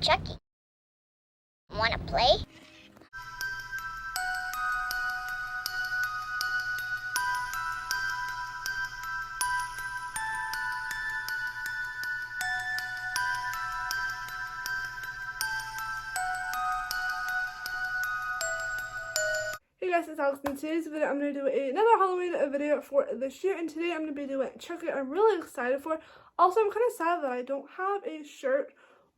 Chucky. Wanna play? Hey guys, it's Alex. In today's video, I'm going to do another Halloween video for this year, and today I'm going to be doing Chucky. I'm really excited for it. Also, I'm kind of sad that I don't have a shirt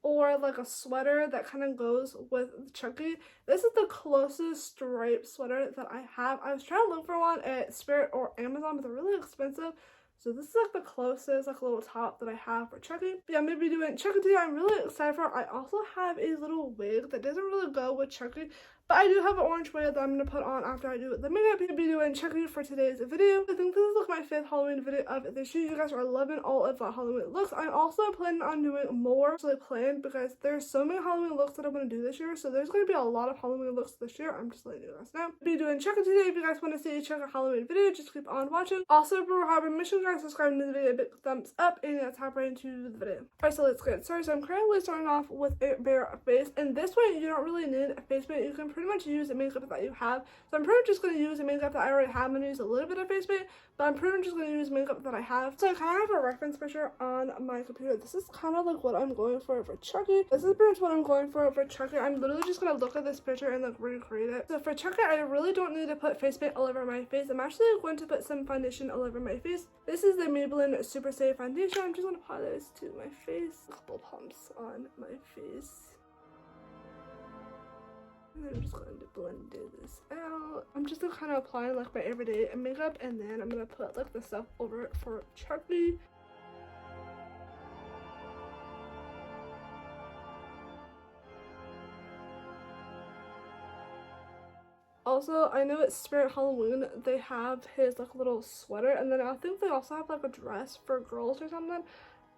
or like a sweater that kind of goes with Chucky. This is the closest striped sweater that I have. I was trying to look for one at Spirit or Amazon, but they're really expensive. So this is like the closest like little top that I have for Chucky. But yeah, I'm going to be doing Chucky today. I'm really excited for it. I also have a little wig that doesn't really go with Chucky, but I do have an orange wig that I'm going to put on after I do the makeup. I'm going to be doing Chucky for today's video. I think this is like my 5th Halloween video of this year. You guys are loving all of the Halloween looks. I'm also planning on doing more planned because there's so many Halloween looks that I'm going to do this year. So there's going to be a lot of Halloween looks this year. I'm just letting you guys know. I'll be doing Chucky today. If you guys want to see a Chucky Halloween video, just keep on watching. Also, for our permission, guys, subscribe to the video, a big thumbs up, and let's hop right into the video. Alright, so let's get started. So I'm currently starting off with a bare face, and this way you don't really need a face paint. You can pretty much use the makeup that you have. So I'm pretty much just going to use the makeup that I already have. I'm going to use a little bit of face paint, but I'm pretty much just going to use makeup that I have. So I kind of have a reference picture on my computer. This is kind of like what I'm going for Chucky. This is pretty much what I'm going for Chucky. I'm literally just going to look at this picture and like recreate it. So for Chucky, I really don't need to put face paint all over my face. I'm actually going to put some foundation all over my face. This is the Maybelline Super Safe Foundation. I'm just going to apply this to my face. A couple pumps on my face. And then I'm just going to blend this out. I'm just gonna kind of apply like my everyday makeup, and then I'm gonna put like the stuff over it for Chucky. Also, I know at Spirit Halloween they have his like little sweater, and then I think they also have like a dress for girls or something.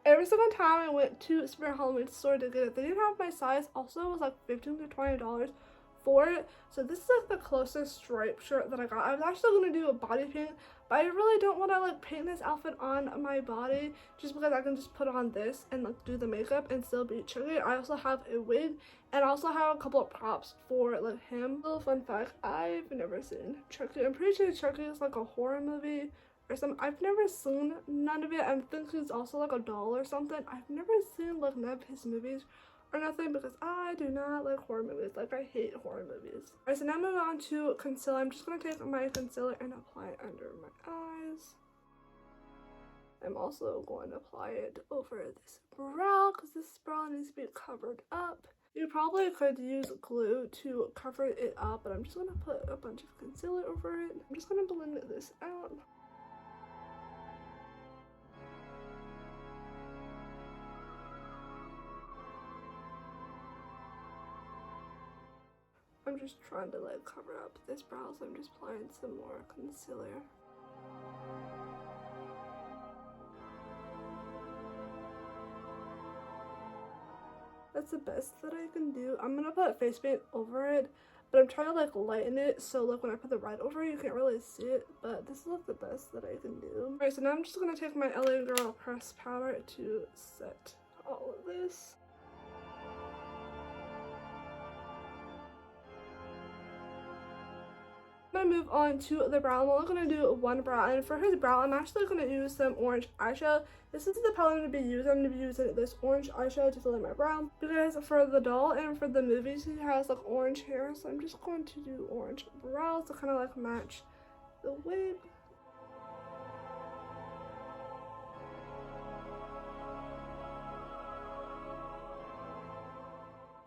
Every single time I went to Spirit Halloween store to get it, they didn't have my size. Also, it was like $15 to $20 for it. So this is like the closest striped shirt that I got. I was actually going to do a body paint, but I really don't want to like paint this outfit on my body just because I can just put on this and like do the makeup and still be Chucky. I also have a wig and I also have a couple of props for like him. Little fun fact, I've never seen Chucky. I'm pretty sure Chucky is like a horror movie or something. I've never seen none of it. I think he's also like a doll or something. I've never seen like none of his movies or nothing because I do not like horror movies. Like, I hate horror movies. Alright, so now moving on to concealer. I'm just going to take my concealer and apply it under my eyes. I'm also going to apply it over this brow because this brow needs to be covered up. You probably could use glue to cover it up, but I'm just going to put a bunch of concealer over it. I'm just going to blend this out. I'm just trying to like cover up this brow, so I'm just applying some more concealer. That's the best that I can do. I'm gonna put face paint over it, but I'm trying to like lighten it so like when I put the red over it, you can't really see it, but this is like the best that I can do. Alright, so now I'm just gonna take my LA Girl pressed powder to set all of this. I'm gonna move on to the brow. I'm only gonna do one brow, and for his brow I'm actually gonna use some orange eyeshadow. This is the palette I'm gonna be using. I'm gonna be using this orange eyeshadow to fill in my brow because for the doll and for the movies he has like orange hair, so I'm just going to do orange brows to kind of like match the wig.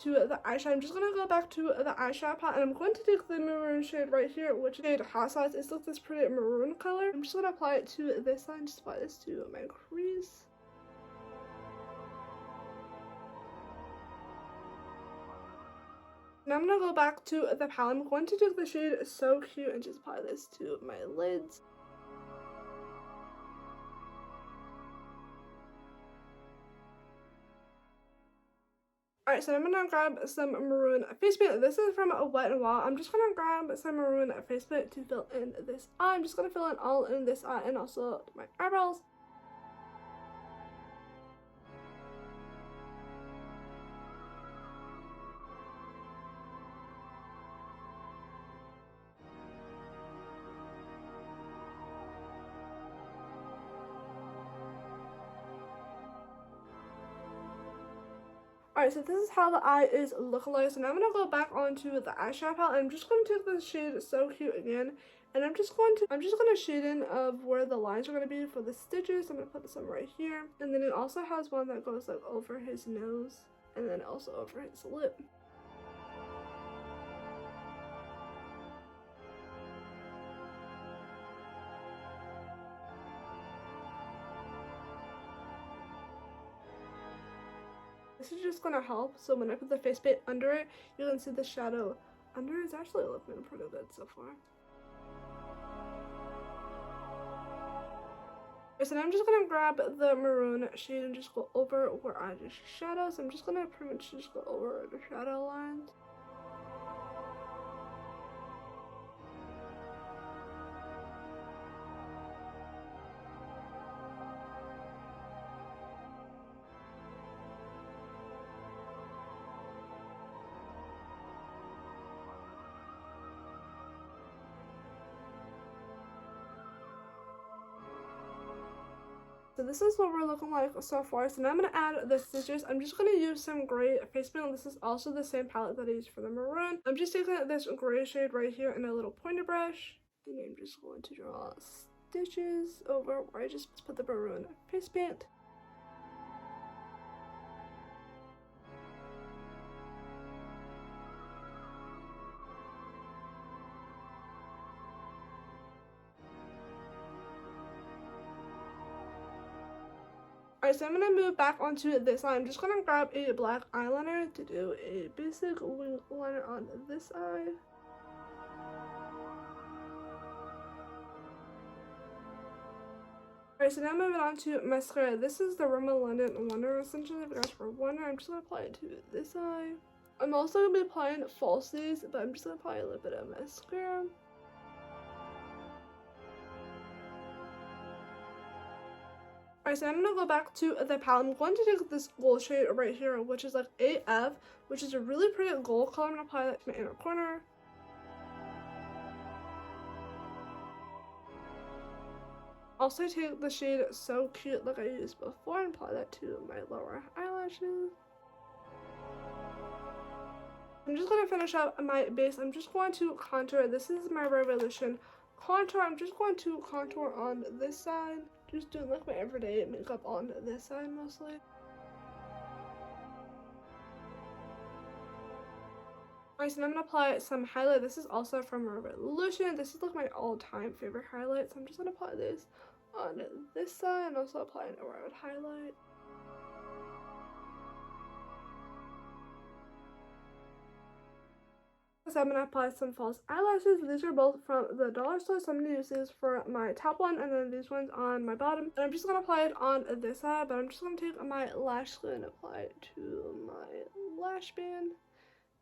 To the eyeshadow, I'm just gonna go back to the eyeshadow palette, and I'm going to take the maroon shade right here, which shade Hot Sauce. It's like this pretty maroon color. I'm just gonna apply it to this side, just apply this to my crease. Now I'm gonna go back to the palette. I'm going to take the shade So Cute and just apply this to my lids. Alright, so I'm gonna grab some maroon face paint. This is from Wet n Wild. I'm just gonna grab some maroon face paint to fill in this eye. I'm just gonna fill in all in this eye and also my eyebrows. Alright, so this is how the eye is looking like. So now I'm going to go back onto the eyeshadow palette, and I'm just going to take the shade So Cute again, and I'm just going to shade in of where the lines are going to be for the stitches. I'm going to put some right here, and then it also has one that goes like over his nose, and then also over his lip. This is just gonna help, so when I put the face paint under it, you can see the shadow under it's actually looking pretty good so far. So now I'm just gonna grab the maroon shade and just go over where I just shadow. So I'm just gonna pretty much just go over the shadow lines. So this is what we're looking like so far. So now I'm going to add the stitches. I'm just going to use some gray face paint. This is also the same palette that I used for the maroon. I'm just taking this gray shade right here in a little pointer brush. And I'm just going to draw stitches over where I just put the maroon face paint. Alright, so I'm going to move back onto this eye. I'm just going to grab a black eyeliner to do a basic wing liner on this eye. Alright, so now moving on to mascara. This is the Rimmel London Wonder Extension. If you guys were wondering, I'm just going to apply it to this eye. I'm also going to be applying falsies, but I'm just going to apply a little bit of mascara. Alright, so I'm going to go back to the palette. I'm going to take this gold shade right here, which is like AF, which is a really pretty gold color. I'm going to apply that to my inner corner. Also take the shade So Cute like I used before and apply that to my lower eyelashes. I'm just going to finish up my base. I'm just going to contour. This is my Revolution contour. I'm just going to contour on this side. Just doing like my everyday makeup on this side mostly. Alright, so now I'm going to apply some highlight. This is also from Revolution. This is like my all-time favorite highlight. So I'm just going to apply this on this side and also apply an red highlight. So I'm going to apply some false eyelashes. These are both from the dollar store, so I'm going to use these for my top one and then these ones on my bottom. And I'm just going to apply it on this side, but I'm just going to take my lash glue and apply it to my lash band.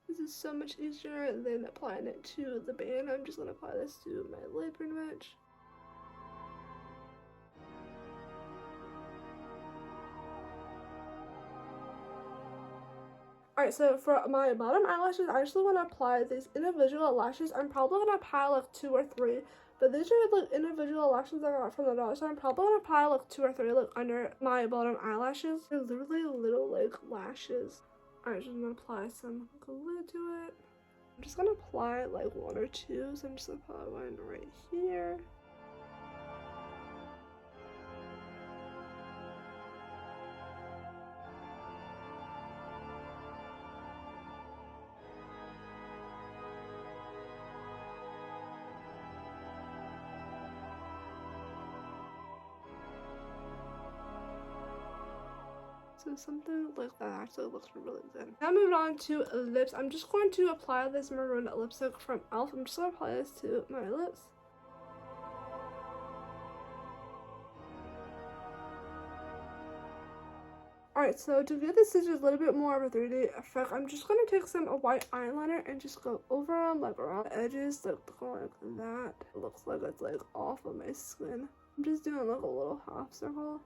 This is so much easier than applying it to the band. I'm just going to apply this to my lid pretty much. Alright, so for my bottom eyelashes, I actually want to apply these individual lashes. I'm probably going to apply like 2 or 3. But these are like individual lashes I got from the dollar store. I'm probably going to apply like 2 or 3 like under my bottom eyelashes. They're literally little like lashes. Alright, just going to apply some glue to it. I'm just going to apply like 1 or 2. So I'm just going to apply one right here. So something like that actually looks really good. Now moving on to lips. I'm just going to apply this maroon lipstick from e.l.f. I'm just going to apply this to my lips. Alright, so to give the stitches a little bit more of a 3D effect, I'm just going to take some white eyeliner and just go over them, like around the edges, like going like that. It looks like it's like off of my skin. I'm just doing like a little half circle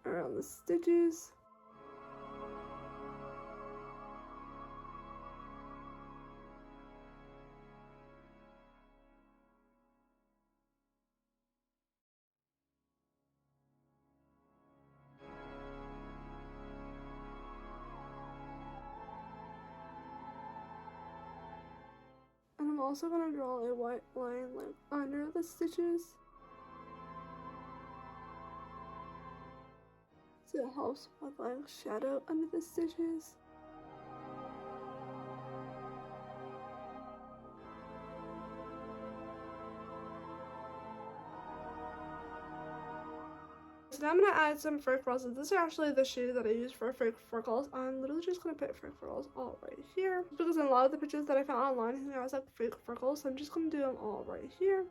around the stitches. also going to draw a white line like under the stitches, so it helps with like shadow under the stitches. So now I'm going to add some fake freckles. This is actually the shade that I use for fake freckles. I'm literally just going to put fake freckles all right here. Because in a lot of the pictures that I found online, I was like fake freckles. So I'm just going to do them all right here.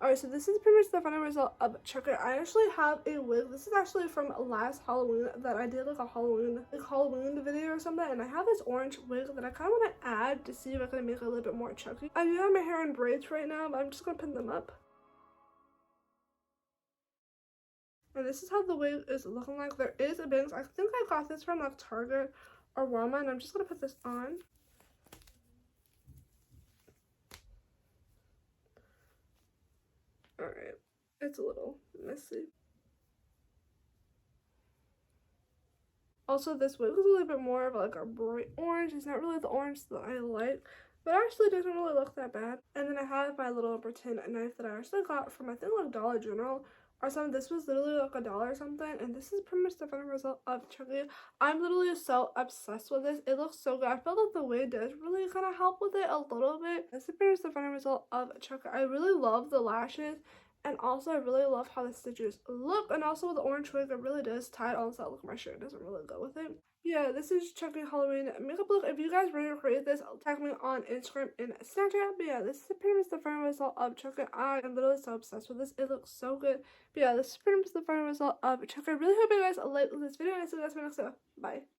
Alright, so this is pretty much the final result of Chucky. I actually have a wig. This is actually from last Halloween that I did like a Halloween video or something, and I have this orange wig that I kind of want to add to see if I can make it a little bit more Chucky. I do have my hair in braids right now, but I'm just going to pin them up. And this is how the wig is looking like. There is a bangs. I think I got this from like Target or Walmart, and I'm just going to put this on. Alright, it's a little messy. Also, this wig is a little bit more of like a bright orange. It's not really the orange that I like, but actually doesn't really look that bad. And then I have my little pretend knife that I actually got from, I think, like Dollar General or something. This was literally like $1 or something, and this is pretty much the final result of Chucky. I'm literally so obsessed with this. It looks so good. I feel like the wig does really kind of help with it a little bit. This is pretty much the final result of Chucky. I really love the lashes. And also, I really love how the stitches look. And also, with the orange wig, it really does tie it on. So, look, my shirt doesn't really go with it. Yeah, this is Chucky Halloween makeup look. If you guys really create this, tag me on Instagram and Snapchat. But yeah, this is pretty much the final result of Chucky. I am literally so obsessed with this. It looks so good. But yeah, this is pretty much the final result of Chucky. I really hope you guys like this video. And I see you guys in my next video. Bye.